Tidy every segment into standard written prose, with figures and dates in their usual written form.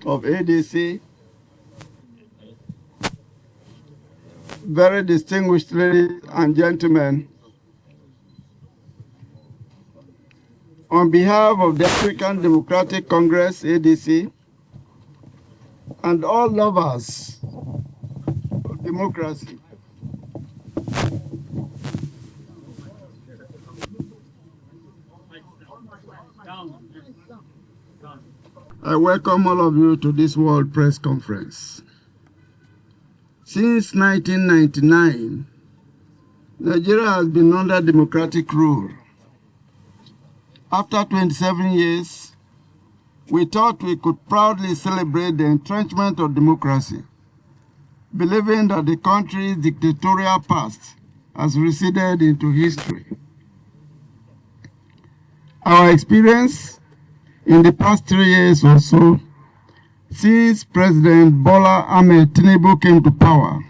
of ADC, very distinguished ladies and gentlemen, on behalf of the African Democratic Congress, ADC, and all lovers of democracy, I welcome all of you to this World Press Conference. Since 1999, Nigeria has been under democratic rule. After 27 years, we thought we could proudly celebrate the entrenchment of democracy, believing that the country's dictatorial past has receded into history. Our experience in the past 3 years or so, since President Bola Ahmed Tinubu came to power,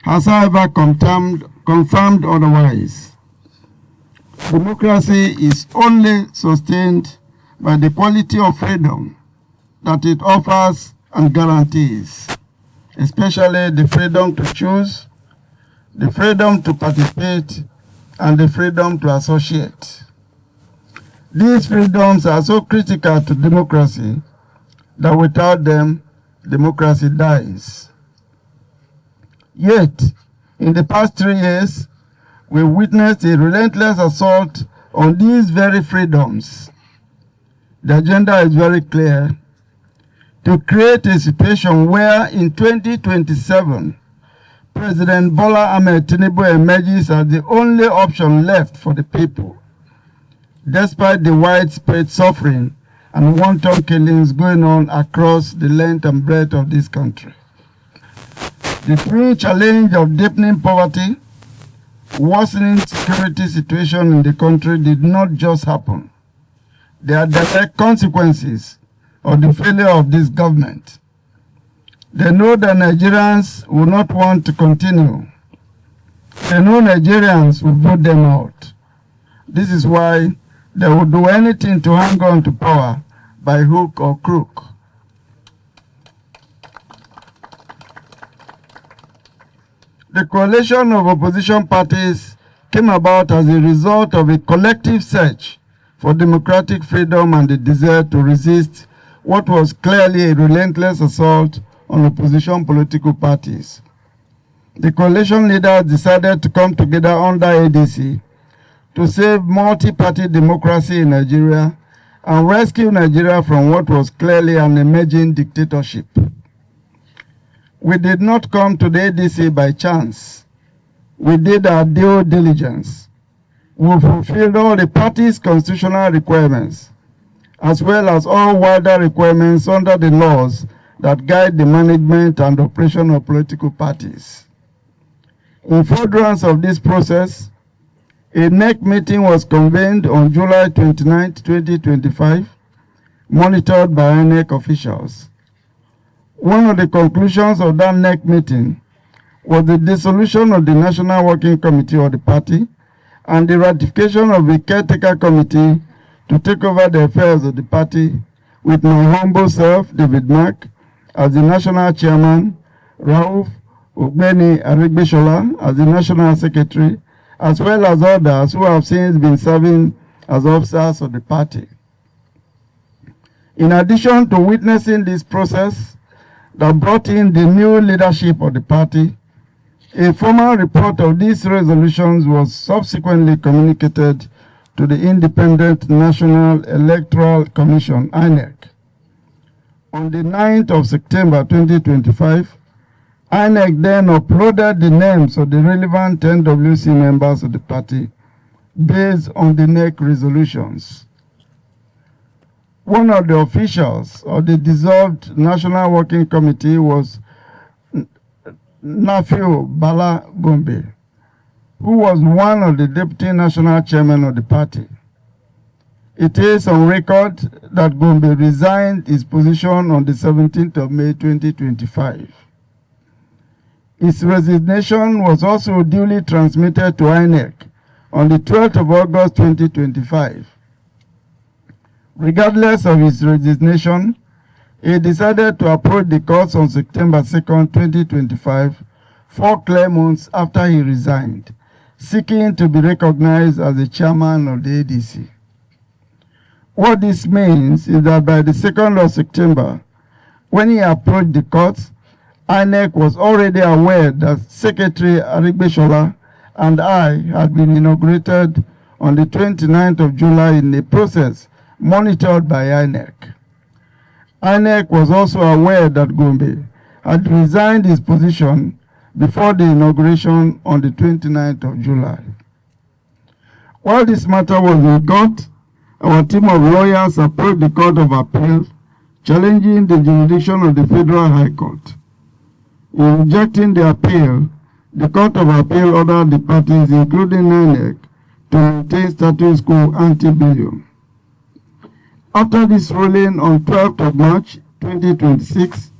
has however confirmed otherwise. Democracy is only sustained by the quality of freedom that it offers and guarantees, especially the freedom to choose, the freedom to participate, and the freedom to associate. These freedoms are so critical to democracy that without them, democracy dies. Yet, in the past 3 years, we witnessed a relentless assault on these very freedoms. The agenda is very clear: to create a situation where in 2027, President Bola Ahmed Tinubu emerges as the only option left for the people, despite the widespread suffering and wanton killings going on across the length and breadth of this country. The twin challenge of deepening poverty, worsening security situation in the country did not just happen. They are direct consequences of the failure of this government. They know that Nigerians will not want to continue. They know Nigerians will vote them out. This is why they will do anything to hang on to power by hook or crook. The coalition of opposition parties came about as a result of a collective search for democratic freedom and the desire to resist what was clearly a relentless assault on opposition political parties. The coalition leaders decided to come together under ADC to save multi-party democracy in Nigeria and rescue Nigeria from what was clearly an emerging dictatorship. We did not come to the ADC by chance. We did our due diligence. We fulfilled all the party's constitutional requirements, as well as all wider requirements under the laws that guide the management and operation of political parties. In furtherance of this process, a NEC meeting was convened on July 29, 2025, monitored by INEC officials. One of the conclusions of that NEC meeting was the dissolution of the National Working Committee of the party and the ratification of a caretaker committee to take over the affairs of the party, with my humble self, David Mark, as the national chairman, Rauf Aregbesola as the national secretary, as well as others who have since been serving as officers of the party. In addition to witnessing this process that brought in the new leadership of the party, a formal report of these resolutions was subsequently communicated to the Independent National Electoral Commission, INEC. On the 9th of September 2025, INEC then uploaded the names of the relevant NWC members of the party based on the NEC resolutions. One of the officials of the dissolved National Working Committee was Nafi'u Bala Gombe, who was one of the deputy national chairmen of the party. It is on record that Gombe resigned his position on the 17th of May 2025. His resignation was also duly transmitted to INEC on the 12th of August 2025. Regardless of his resignation, he decided to approach the courts on September 2nd, 2025, 4 clear months after he resigned, seeking to be recognized as the chairman of the ADC. What this means is that by the 2nd of September, when he approached the courts, INEC was already aware that Secretary Aregbesola and I had been inaugurated on the 29th of July in a process monitored by INEC. INEC was also aware that Gombe had resigned his position before the inauguration on the 29th of July. While this matter was in court, our team of lawyers approached the Court of Appeal, challenging the jurisdiction of the Federal High Court. In rejecting the appeal, the Court of Appeal ordered the parties, including INEC, to maintain status quo ante bellum. After this ruling on 12th of March 2026,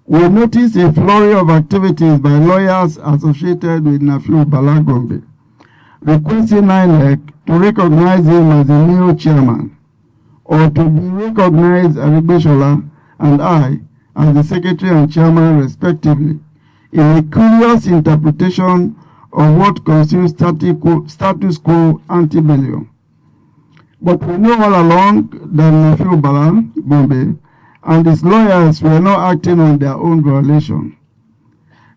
we noticed a flurry of activities by lawyers associated with Nafi'u Bala Gombe, requesting INEC to recognize him as the new chairman, or to be recognized Aregbesola and I as the secretary and chairman respectively, in a curious interpretation of what constitutes status quo ante bellum. But we know all along that Nafi'u Bala Gombe and his lawyers were not acting on their own violation.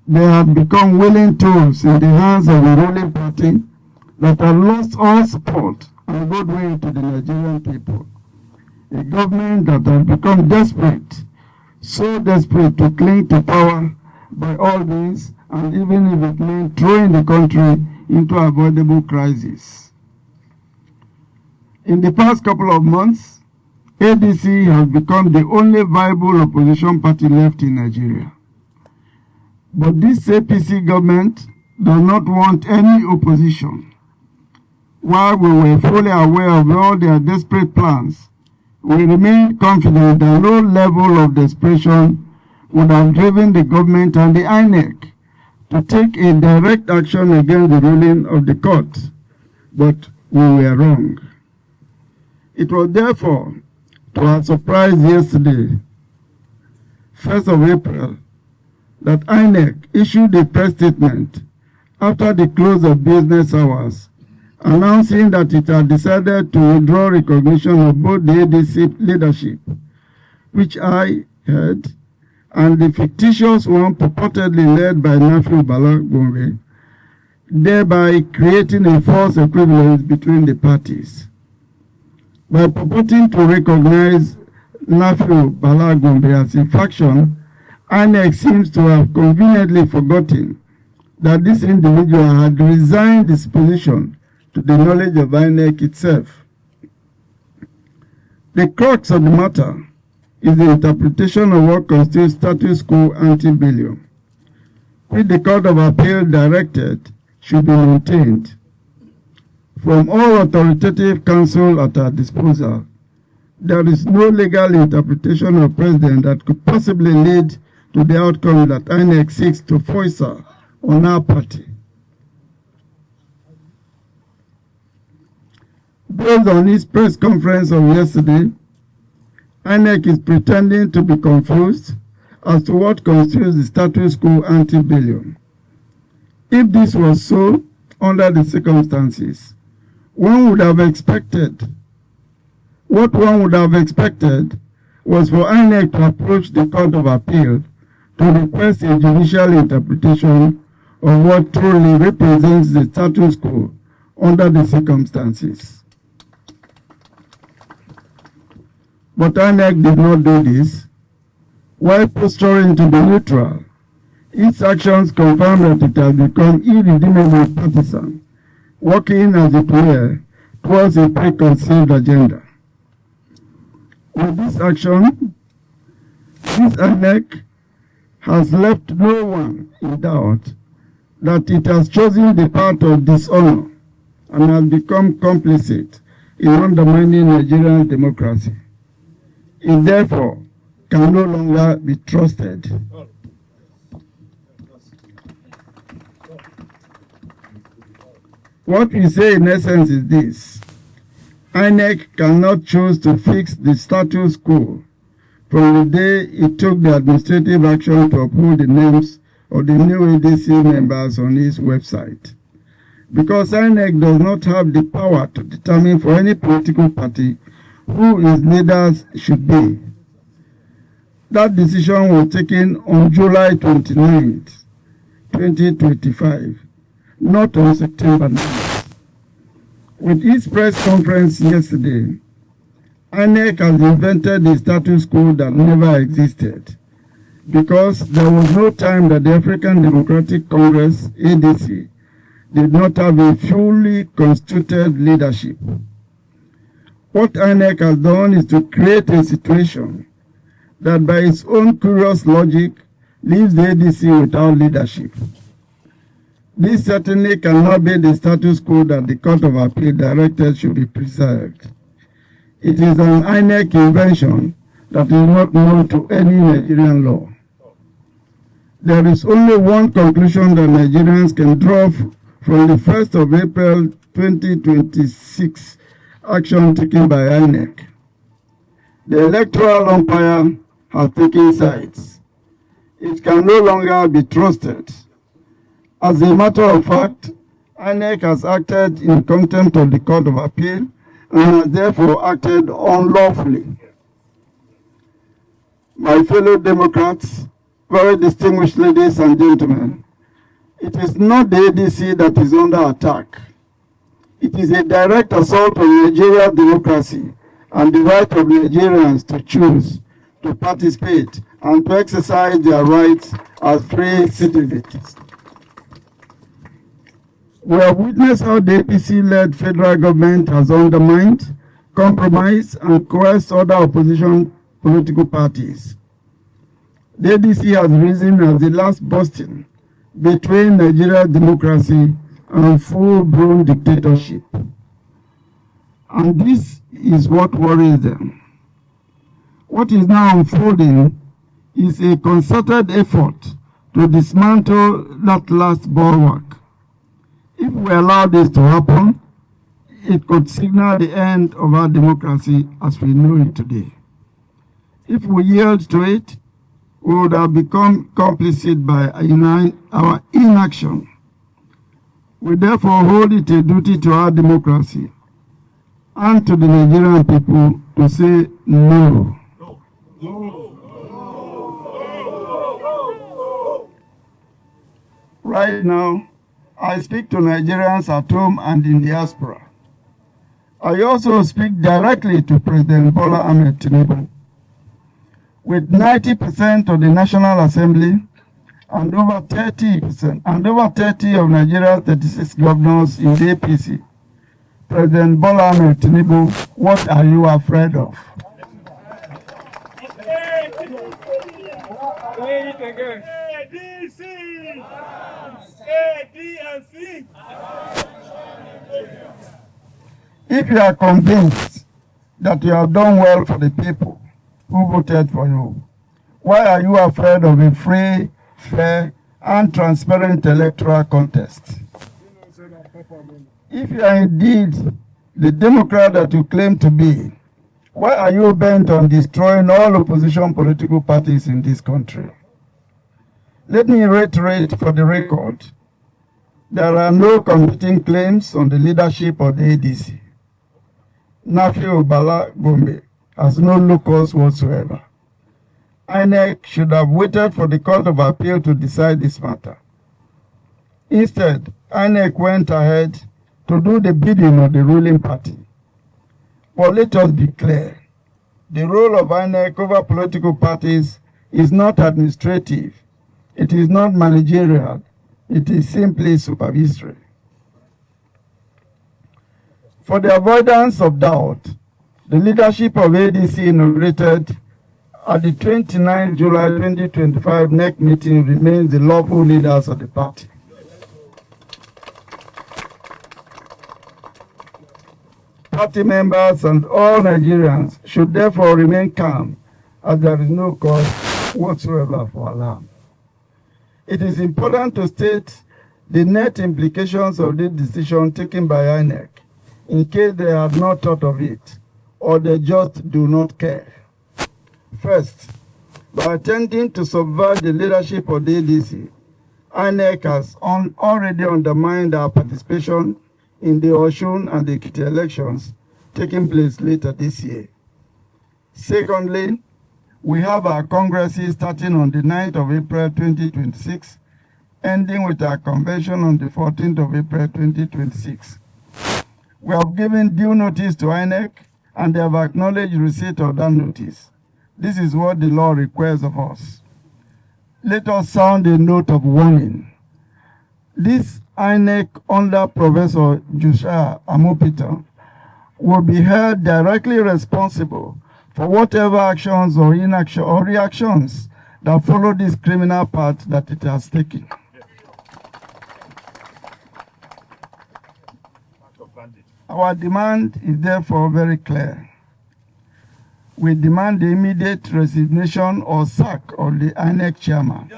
They had become willing tools in the hands of the ruling party that had lost all support and goodwill to the Nigerian people. A government that had become desperate, so desperate to cling to power by all means, and even if it meant throwing the country into avoidable crisis. In the past couple of months, ADC has become the only viable opposition party left in Nigeria. But this APC government does not want any opposition. While we were fully aware of all their desperate plans, we remain confident that no level of desperation would have driven the government and the INEC to take a direct action against the ruling of the court. But we were wrong. It was therefore to our surprise yesterday, 1st of April, that INEC issued a press statement after the close of business hours, announcing that it had decided to withdraw recognition of both the ADC leadership, which I heard, and the fictitious one purportedly led by Nafi'u Bala Gombe, thereby creating a false equivalence between the parties. By purporting to recognize Nafi'u Bala Gombe as a faction, INEC seems to have conveniently forgotten that this individual had resigned his position to the knowledge of INEC itself. The crux of the matter is the interpretation of what constitutes status quo ante bellum, which the Court of Appeal directed should be maintained. From all authoritative counsel at our disposal, there is no legal interpretation of precedent that could possibly lead to the outcome that INEC seeks to foist on our party. Based on his press conference of yesterday, INEC is pretending to be confused as to what constitutes the status quo ante bellum. If this was so, under the circumstances, what one would have expected was for INEC to approach the Court of Appeal to request a judicial interpretation of what truly represents the status quo under the circumstances. But INEC did not do this. While posturing to be neutral, its actions confirm that it has become irredeemable partisan, working as it were towards a preconceived agenda. With this action, this INEC has left no one in doubt that it has chosen the path of dishonor and has become complicit in undermining Nigerian democracy. It therefore can no longer be trusted. What we say in essence is this: INEC cannot choose to fix the status quo from the day it took the administrative action to uphold the names of the new ADC members on its website. Because INEC does not have the power to determine for any political party who its leaders should be. That decision was taken on July 29th, 2025, not on September 9th. With its press conference yesterday, INEC has invented a status quo that never existed, because there was no time that the African Democratic Congress, ADC, did not have a fully constituted leadership. What INEC has done is to create a situation that by its own curious logic leaves the ADC without leadership. This certainly cannot be the status quo that the Court of Appeal directed should be preserved. It is an INEC invention that is not known to any Nigerian law. There is only one conclusion that Nigerians can draw from the 1st of April 2026 action taken by INEC. The electoral umpire has taken sides. It can no longer be trusted. As a matter of fact, INEC has acted in contempt of the Court of Appeal and has therefore acted unlawfully. My fellow Democrats, very distinguished ladies and gentlemen, it is not the ADC that is under attack. It is a direct assault on Nigeria's democracy and the right of Nigerians to choose, to participate, and to exercise their rights as free citizens. We have witnessed how the APC-led federal government has undermined, compromised, and coerced other opposition political parties. The ADC has risen as the last bastion between Nigeria's democracy and full-blown dictatorship. And this is what worries them. What is now unfolding is a concerted effort to dismantle that last bulwark. If we allow this to happen, it could signal the end of our democracy as we know it today. If we yield to it, we would have become complicit by our inaction. We therefore hold it a duty to our democracy and to the Nigerian people to say no. Right now, I speak to Nigerians at home and in diaspora. I also speak directly to President Bola Ahmed Tinubu. With 90% of the National Assembly and over 30 of Nigeria's 36 governors in the APC, President Bola Ahmed Tinubu, what are you afraid of? If you are convinced that you have done well for the people who voted for you, why are you afraid of a free, fair, and transparent electoral contest? If you are indeed the Democrat that you claim to be, why are you bent on destroying all opposition political parties in this country? Let me reiterate for the record, there are no competing claims on the leadership of the ADC. Nafi'u Bala Gombe has no locus whatsoever. INEC should have waited for the Court of Appeal to decide this matter. Instead, INEC went ahead to do the bidding of the ruling party. But let us be clear, the role of INEC over political parties is not administrative, it is not managerial, it is simply supervisory. For the avoidance of doubt, the leadership of ADC inaugurated at the 29th July 2025 NEC meeting remains the lawful leaders of the party. Party members and all Nigerians should therefore remain calm, as there is no cause whatsoever for alarm. It is important to state the net implications of this decision taken by INEC, in case they have not thought of it, or they just do not care. First, by attempting to subvert the leadership of the ADC, INEC has already undermined our participation in the Osun and the Ekiti elections taking place later this year. Secondly, we have our congresses starting on the 9th of April 2026, ending with our convention on the 14th of April 2026. We have given due notice to INEC and they have acknowledged receipt of that notice. This is what the law requires of us. Let us sound a note of warning. This INEC under Professor Joshua Amopita will be held directly responsible for whatever actions or inaction or reactions that follow this criminal path that it has taken. Our demand is therefore very clear. We demand the immediate resignation or sack of the INEC chairman.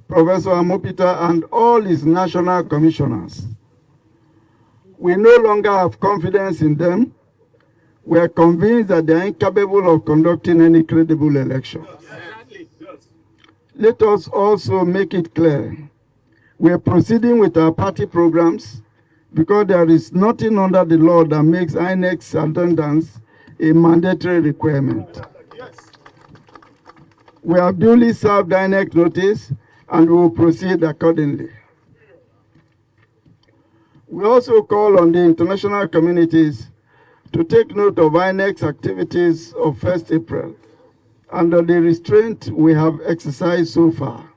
Professor Amopita and all his national commissioners. We no longer have confidence in them. We are convinced that they are incapable of conducting any credible election. Let us also make it clear, we are proceeding with our party programs because there is nothing under the law that makes INEC's attendance a mandatory requirement. We have duly served INEC notice and we will proceed accordingly. We also call on the international communities to take note of INEC's activities of 1st April under the restraint we have exercised so far.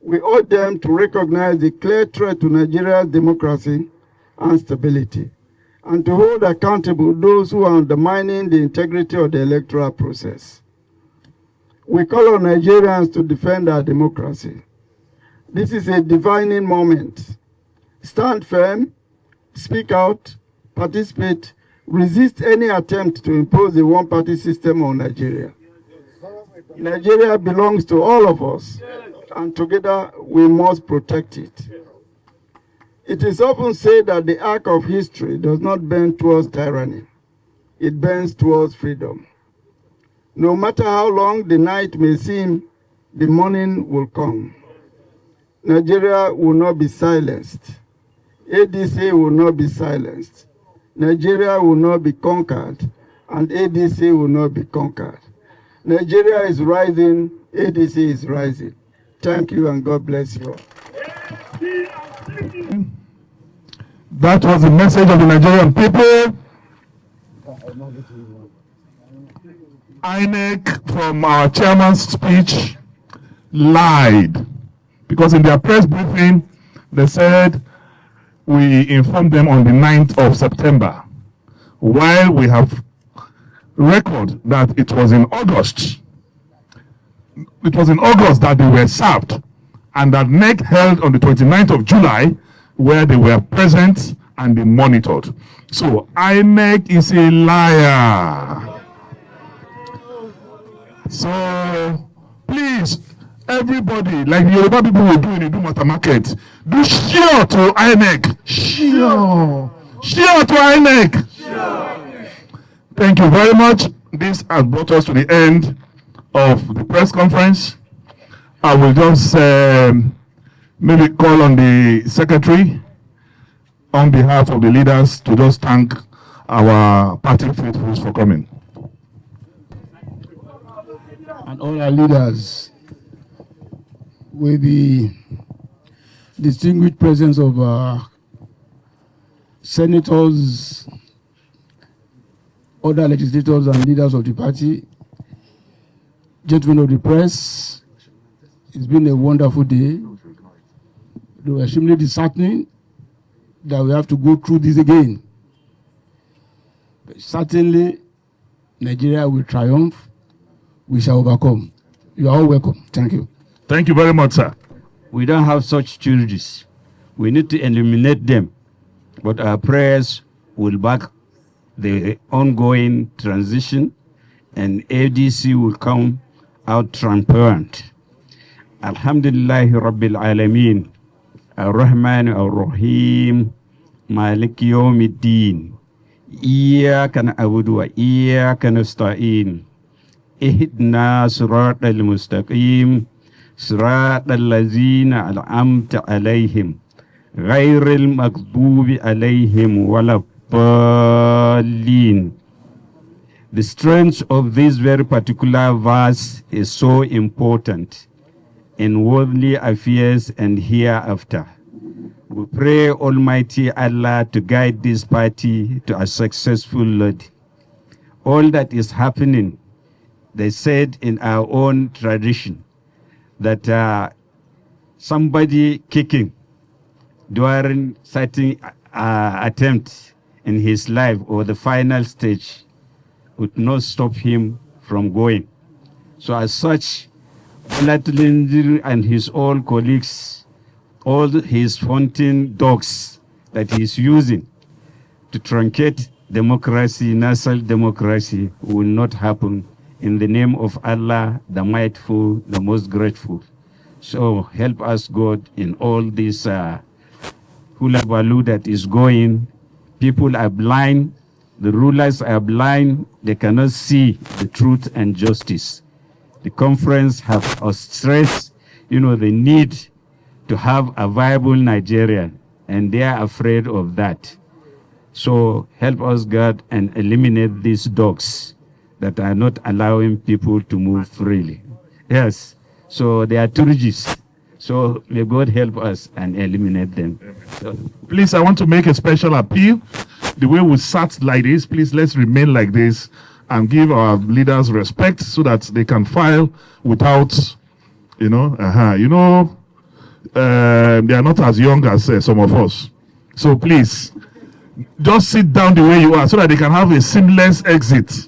We urge them to recognize the clear threat to Nigeria's democracy and stability, and to hold accountable those who are undermining the integrity of the electoral process. We call on Nigerians to defend our democracy. This is a defining moment. Stand firm, speak out, participate, resist any attempt to impose a one-party system on Nigeria. Nigeria belongs to all of us, and together we must protect it. It is often said that the arc of history does not bend towards tyranny. It bends towards freedom. No matter how long the night may seem, the morning will come. Nigeria will not be silenced. ADC will not be silenced. Nigeria will not be conquered, and ADC will not be conquered. Nigeria is rising, ADC is rising. Thank you and God bless you all. That was the message of the Nigerian people. INEC, from our chairman's speech, lied. Because in their press briefing, they said, we informed them on the 9th of September, while we have record that it was in August. It was in August that they were served, and that NEC held on the 29th of July, where they were present and they monitored. So INEC is a liar. So please, everybody, like the Yoruba people will do in the Dumata market, do sure to INEC. Sure to INEC. Thank you very much. This has brought us to the end of the press conference. I will just maybe call on the secretary on behalf of the leaders to just thank our party faithfuls for coming. And all our leaders, with the distinguished presence of senators, other legislators and leaders of the party, gentlemen of the press, it's been a wonderful day. It was extremely disheartening that we have to go through this again. But certainly, Nigeria will triumph. We shall overcome. You are all welcome. Thank you. Thank you very much, sir. We don't have such children. We need to eliminate them. But our prayers will back the ongoing transition, and ADC will come out transparent. Alhamdulillahi Rabbil Alameen, Ar-Rahman Ar-Rahim, مالك يوم الدين إياك نعبد وإياك نستعين اهدنا صراط المستقيم صراط الذين أنعمت عليهم غير المغضوب عليهم ولا الضالين. The strength of this very particular verse is so important in worldly affairs and hereafter. We pray Almighty Allah to guide this party to a successful Lord. All that is happening, they said in our own tradition, that somebody kicking during certain attempts in his life or the final stage would not stop him from going. So as such, Bola and his old colleagues, all his fountain dogs that he is using to truncate democracy, national democracy, will not happen in the name of Allah, the Mightful, the Most Grateful. So help us, God, in all this hula baloo that is going. People are blind. The rulers are blind. They cannot see the truth and justice. The conference have stressed, the need to have a viable Nigeria, and they are afraid of that. So help us, God, and eliminate these dogs that are not allowing people to move freely. Yes, so they are tourists. So may God help us and eliminate them. So, Please, I want to make a special appeal. The way we sat like this, please let's remain like this and give our leaders respect so that they can file without, they are not as young as some of us. So please, just sit down the way you are so that they can have a seamless exit.